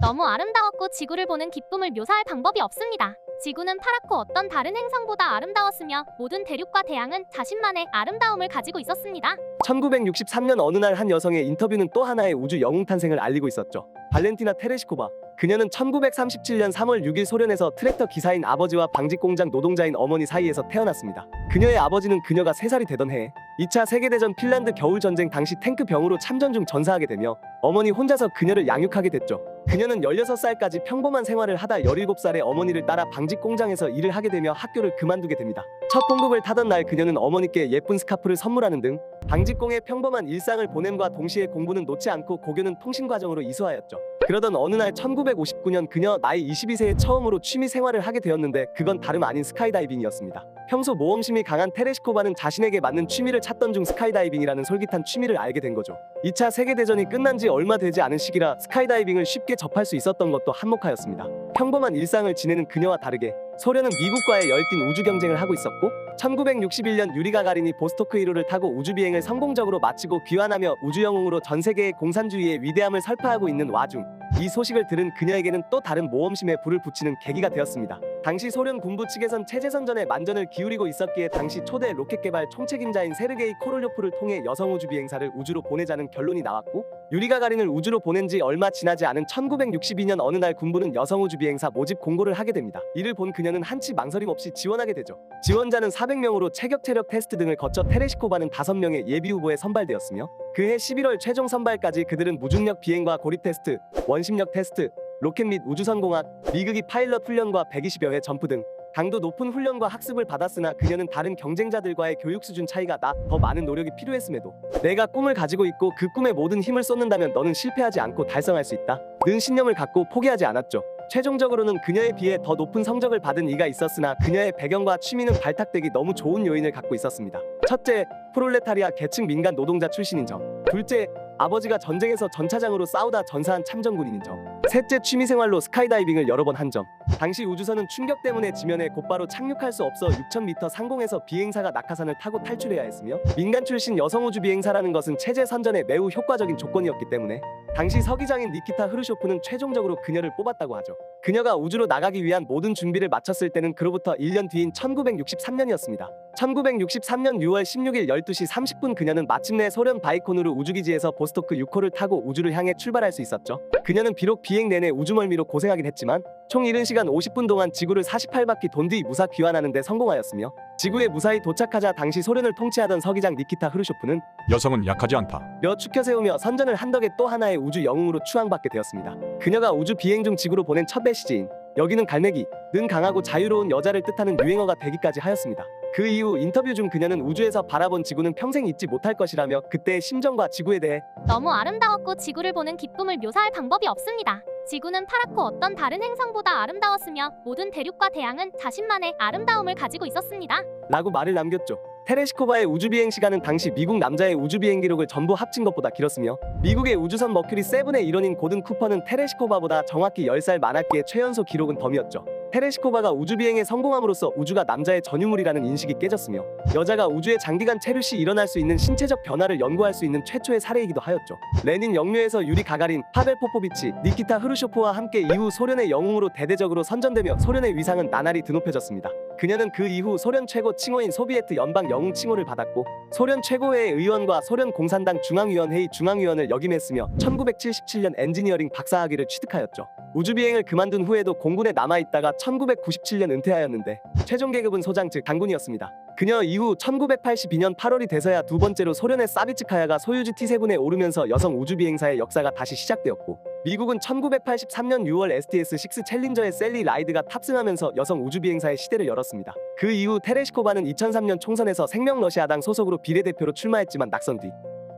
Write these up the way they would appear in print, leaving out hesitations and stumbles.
너무 아름다웠고 지구를 보는 기쁨을 묘사할 방법이 없습니다. 지구는 파랗고 어떤 다른 행성보다 아름다웠으며 모든 대륙과 태양은 자신만의 아름다움을 가지고 있었습니다. 1963년 어느 날 한 여성의 인터뷰는 또 하나의 우주 영웅 탄생을 알리고 있었죠. 발렌티나 테레시코바. 그녀는 1937년 3월 6일 소련에서 트랙터 기사인 아버지와 방직 공장 노동자인 어머니 사이에서 태어났습니다. 그녀의 아버지는 그녀가 3살이 되던 해에 2차 세계대전 핀란드 겨울전쟁 당시 탱크 병으로 참전 중 전사하게 되며 어머니 혼자서 그녀를 양육하게 됐죠. 그녀는 16살까지 평범한 생활을 하다 17살에 어머니를 따라 방직 공장에서 일을 하게 되며 학교를 그만두게 됩니다. 첫 공급을 타던 날 그녀는 어머니께 예쁜 스카프를 선물하는 등 방직공의 평범한 일상을 보냄과 동시에 공부는 놓지 않고 고교는 통신과정으로 이수하였죠. 그러던 어느 날 1959년 그녀 나이 22세에 처음으로 취미 생활을 하게 되었는데 그건 다름 아닌 스카이다이빙이었습니다. 평소 모험심이 강한 테레시코바는 자신에게 맞는 취미를 찾던 중 스카이다이빙이라는 솔깃한 취미를 알게 된 거죠. 2차 세계대전이 끝난 지 얼마 되지 않은 시기라 스카이다이빙을 쉽게 접할 수 있었던 것도 한몫하였습니다. 평범한 일상을 지내는 그녀와 다르게 소련은 미국과의 열띤 우주 경쟁을 하고 있었고 1961년 유리 가가린이 보스토크 1호를 타고 우주비행을 성공적으로 마치고 귀환하며 우주영웅으로 전 세계의 공산주의의 위대함을 설파하고 있는 와중 이 소식을 들은 그녀에게는 또 다른 모험심에 불을 붙이는 계기가 되었습니다. 당시 소련 군부 측에선 체제선전에 만전을 기울이고 있었기에 당시 초대 로켓 개발 총책임자인 세르게이 코롤료프를 통해 여성 우주 비행사를 우주로 보내자는 결론이 나왔고 유리 가가린을 우주로 보낸 지 얼마 지나지 않은 1962년 어느 날 군부는 여성 우주 비행사 모집 공고를 하게 됩니다. 이를 본 그녀는 한치 망설임 없이 지원하게 되죠. 지원자는 400명으로 체격 체력 테스트 등을 거쳐 테레시코바는 5명의 예비 후보에 선발되었으며 그해 11월 최종 선발까지 그들은 무중력 비행과 고립 테스트, 원심력 테스트, 로켓 및 우주선공학, 미국이 파일럿 훈련과 120여 회 점프 등 강도 높은 훈련과 학습을 받았으나 그녀는 다른 경쟁자들과의 교육 수준 차이가 나 더 많은 노력이 필요했음에도 내가 꿈을 가지고 있고 그 꿈에 모든 힘을 쏟는다면 너는 실패하지 않고 달성할 수 있다 는 신념을 갖고 포기하지 않았죠. 최종적으로는 그녀에 비해 더 높은 성적을 받은 이가 있었으나 그녀의 배경과 취미는 발탁되기 너무 좋은 요인을 갖고 있었습니다. 첫째, 프롤레타리아 계층 민간 노동자 출신인 점. 둘째, 아버지가 전쟁에서 전차장으로 싸우다 전사한 참전군인인 점. 셋째, 취미생활로 스카이다이빙을 여러 번 한 점. 당시 우주선은 충격 때문에 지면에 곧바로 착륙할 수 없어 6000m 상공에서 비행사가 낙하산을 타고 탈출해야 했으며 민간 출신 여성 우주 비행사라는 것은 체제 선전에 매우 효과적인 조건이었기 때문에 당시 서기장인 니키타 흐르쇼프는 최종적으로 그녀를 뽑았다고 하죠. 그녀가 우주로 나가기 위한 모든 준비를 마쳤을 때는 그로부터 1년 뒤인 1963년이었습니다. 1963년 6월 16일 12시 30분 그녀는 마침내 소련 바이코누르 우주기지에서 보스토크 6호를 타고 우주를 향해 출발할 수 있었죠. 그녀는 비록 비행 내내 우주멀미로 고생하긴 했지만 총 이른 시간 50분 동안 지구를 48바퀴 돈 뒤 무사 귀환하는 데 성공하였으며 지구에 무사히 도착하자 당시 소련을 통치하던 서기장 니키타 흐르쇼프는 여성은 약하지 않다. 며 추켜 세우며 선전을 한 덕에 또 하나의 우주 영웅으로 추앙받게 되었습니다. 그녀가 우주 비행 중 지구로 보낸 첫 메시지인 여기는 갈매기 는 강하고 자유로운 여자를 뜻하는 유행어가 되기까지 하였습니다. 그 이후 인터뷰 중 그녀는 우주에서 바라본 지구는 평생 잊지 못할 것이라며 그때의 심정과 지구에 대해 너무 아름다웠고 지구를 보는 기쁨을 묘사할 방법이 없습니다. 지구는 파랗고 어떤 다른 행성보다 아름다웠으며 모든 대륙과 태양은 자신만의 아름다움을 가지고 있었습니다. 라고 말을 남겼죠. 테레시코바의 우주비행 시간은 당시 미국 남자의 우주비행 기록을 전부 합친 것보다 길었으며 미국의 우주선 머큐리 7의 일원인 고든 쿠퍼는 테레시코바보다 정확히 10살 많았기에 최연소 기록은 덤이었죠. 테레시코바가 우주비행에 성공함으로써 우주가 남자의 전유물이라는 인식이 깨졌으며 여자가 우주에 장기간 체류 시 일어날 수 있는 신체적 변화를 연구할 수 있는 최초의 사례이기도 하였죠. 레닌 영유에서 유리 가가린, 파벨 포포비치, 니키타 흐르쇼프와 함께 이후 소련의 영웅으로 대대적으로 선전되며 소련의 위상은 나날이 드높여졌습니다. 그녀는 그 이후 소련 최고 칭호인 소비에트 연방 영웅 칭호를 받았고 소련 최고회의 의원과 소련 공산당 중앙위원회의 중앙위원을 역임했으며 1977년 엔지니어링 박사학위를 취득하였죠. 우주비행을 그만둔 후에도 공군에 남아있다가 1997년 은퇴하였는데 최종 계급은 소장 즉 장군이었습니다. 그녀 이후 1982년 8월이 돼서야 두 번째로 소련의 사비츠카야가 소유주 T7에 오르면서 여성 우주비행사의 역사가 다시 시작되었고 미국은 1983년 6월 STS-6 챌린저의 셀리 라이드가 탑승하면서 여성 우주비행사의 시대를 열었습니다. 그 이후 테레시코바는 2003년 총선에서 생명러시아당 소속으로 비례대표로 출마했지만 낙선 뒤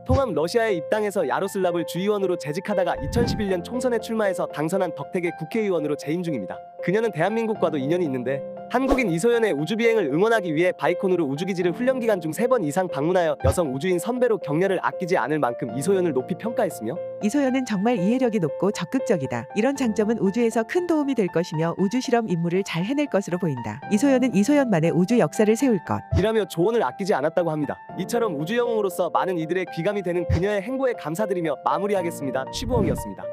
통합 러시아에 입당해서 야로슬랍을 주의원으로 재직하다가 2011년 총선에 출마해서 당선한 덕택의 국회의원으로 재임 중입니다. 그녀는 대한민국과도 인연이 있는데 한국인 이소연의 우주비행을 응원하기 위해 바이코누르 우주기지를 훈련기간 중 3번 이상 방문하여 여성 우주인 선배로 격려를 아끼지 않을 만큼 이소연을 높이 평가했으며 이소연은 정말 이해력이 높고 적극적이다. 이런 장점은 우주에서 큰 도움이 될 것이며 우주 실험 임무를 잘 해낼 것으로 보인다. 이소연은 이소연만의 우주 역사를 세울 것. 이라며 조언을 아끼지 않았다고 합니다. 이처럼 우주영웅으로서 많은 이들의 귀감이 되는 그녀의 행보에 감사드리며 마무리하겠습니다. 취부엉이었습니다.